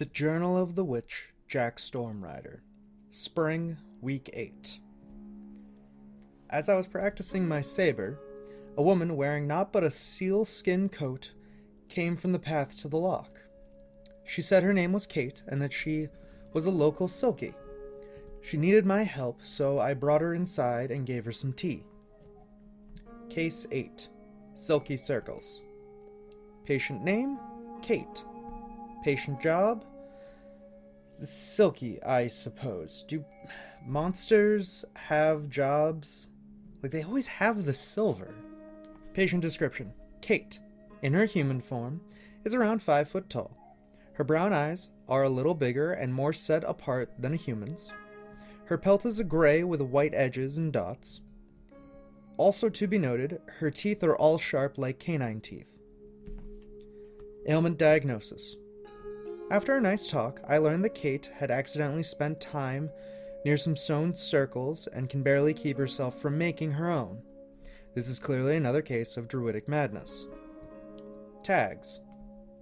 The Journal of the Witch, Jack Storm Ryder. Spring, Week 8. As I was practicing my saber, a woman wearing naught but a sealskin coat came from the path to the loch. She said her name was Kate and that she was a local Selkie. She needed my help, so I brought her inside and gave her some tea. Case 8. Selkie Circles. Patient name? Kate. Patient job? Selkie, I suppose. Do monsters have jobs? Like, they always have the silver. Patient description. Kate, in her human form, is around 5 foot tall. Her brown eyes are a little bigger and more set apart than a human's. Her pelt is a gray with white edges and dots. Also to be noted, her teeth are all sharp like canine teeth. Ailment diagnosis. After a nice talk, I learned that Kate had accidentally spent time near some sewn circles and can barely keep herself from making her own. This is clearly another case of druidic madness. Tags.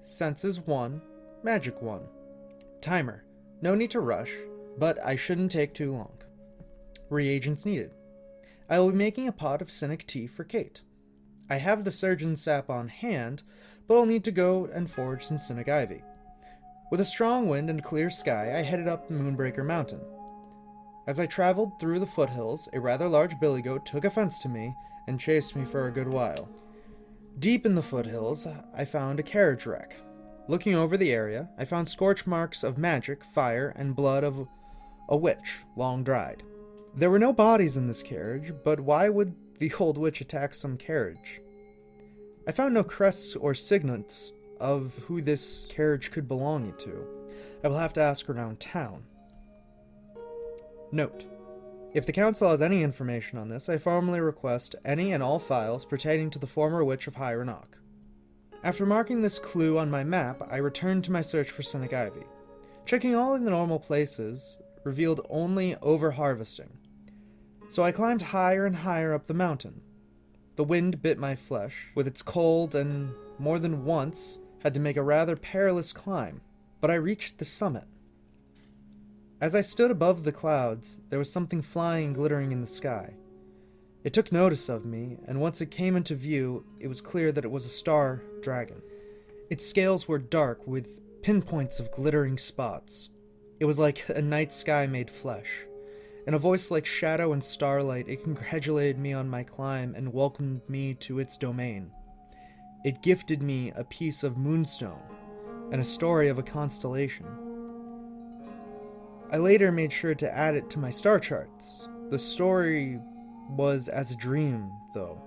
Senses 1, Magic 1. Timer. No need to rush, but I shouldn't take too long. Reagents needed. I will be making a pot of cynic tea for Kate. I have the surgeon's sap on hand, but I'll need to go and forage some cynic ivy. With a strong wind and clear sky, I headed up Moonbreaker Mountain. As I traveled through the foothills, a rather large billy goat took offense to me and chased me for a good while. Deep in the foothills, I found a carriage wreck. Looking over the area, I found scorch marks of magic, fire, and blood of a witch, long dried. There were no bodies in this carriage, but why would the old witch attack some carriage? I found no crests or signets of who this carriage could belong to. I will have to ask around town. Note: if the council has any information on this, I formally request any and all files pertaining to the former witch of High Rannoc. After marking this clue on my map, I returned to my search for cynic ivy. Checking all in the normal places revealed only over-harvesting. So I climbed higher and higher up the mountain. The wind bit my flesh with its cold and, more than once, had to make a rather perilous climb, but I reached the summit. As I stood above the clouds, there was something flying and glittering in the sky. It took notice of me, and once it came into view, it was clear that it was a star dragon. Its scales were dark, with pinpoints of glittering spots. It was like a night sky made flesh. In a voice like shadow and starlight, it congratulated me on my climb and welcomed me to its domain. It gifted me a piece of moonstone and a story of a constellation. I later made sure to add it to my star charts. The story was as a dream, though.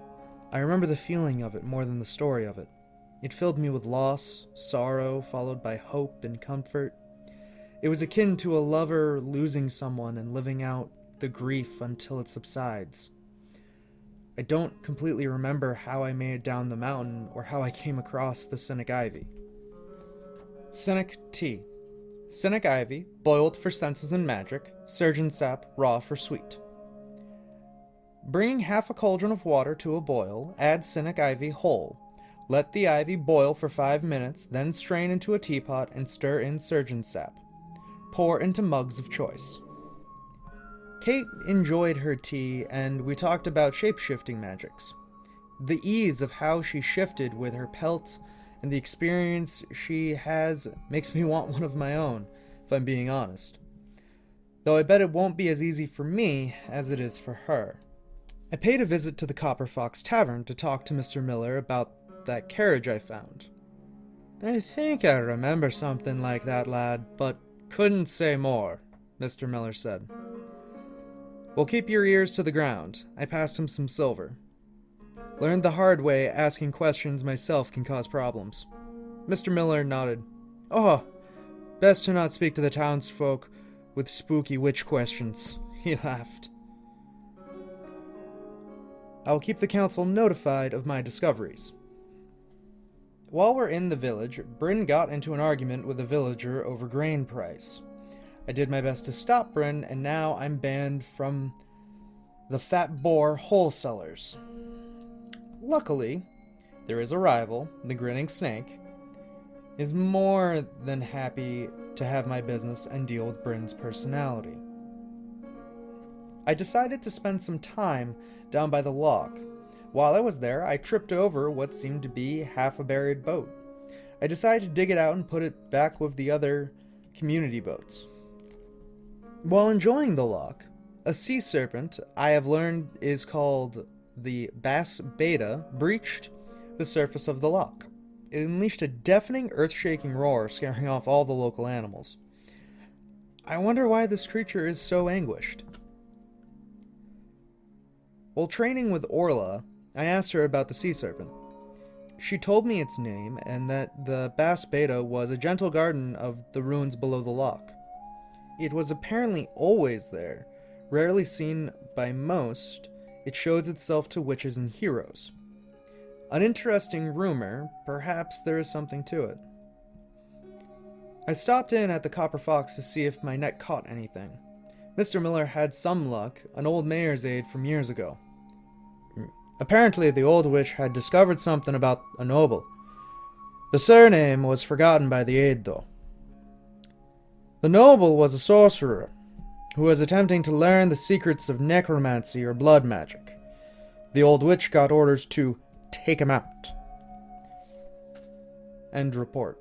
I remember the feeling of it more than the story of it. It filled me with loss, sorrow, followed by hope and comfort. It was akin to a lover losing someone and living out the grief until it subsides. I don't completely remember how I made it down the mountain or how I came across the cynic ivy. Cynic tea. Cynic ivy, boiled for senses and magic. Surgeon sap, raw for sweet. Bring half a cauldron of water to a boil. Add cynic ivy whole. Let the ivy boil for 5 minutes, then strain into a teapot and stir in surgeon sap. Pour into mugs of choice. Kate enjoyed her tea, and we talked about shape-shifting magics. The ease of how she shifted with her pelt and the experience she has makes me want one of my own, if I'm being honest. Though I bet it won't be as easy for me as it is for her. I paid a visit to the Copper Fox Tavern to talk to Mr. Miller about that carriage I found. I think I remember something like that, lad, but couldn't say more, Mr. Miller said. Well, keep your ears to the ground. I passed him some silver. Learned the hard way asking questions myself can cause problems. Mr. Miller nodded. Oh, best to not speak to the townsfolk with spooky witch questions. He laughed. I will keep the council notified of my discoveries. While we're in the village, Bryn got into an argument with a villager over grain price. I did my best to stop Bryn, and now I'm banned from the Fat Boar wholesalers. Luckily, there is a rival, the Grinning Snake. is more than happy to have my business and deal with Bryn's personality. I decided to spend some time down by the lock. While I was there, I tripped over what seemed to be half a buried boat. I decided to dig it out and put it back with the other community boats. While enjoying the lock, a sea serpent I have learned is called the bass beta breached the surface of the lock. It unleashed a deafening, earth-shaking roar, scaring off all the local animals. I wonder why this creature is so anguished. While training with Orla, I asked her about the sea serpent. She told me its name and that the bass beta was a gentle guardian of the ruins below the lock. It was apparently always there. Rarely seen by most, it shows itself to witches and heroes. An interesting rumor, perhaps there is something to it. I stopped in at the Copper Fox to see if my net caught anything. Mr. Miller had some luck, an old mayor's aide from years ago. Apparently the old witch had discovered something about a noble. The surname was forgotten by the aide, though. The noble was a sorcerer who was attempting to learn the secrets of necromancy or blood magic. The old witch got orders to take him out. End report.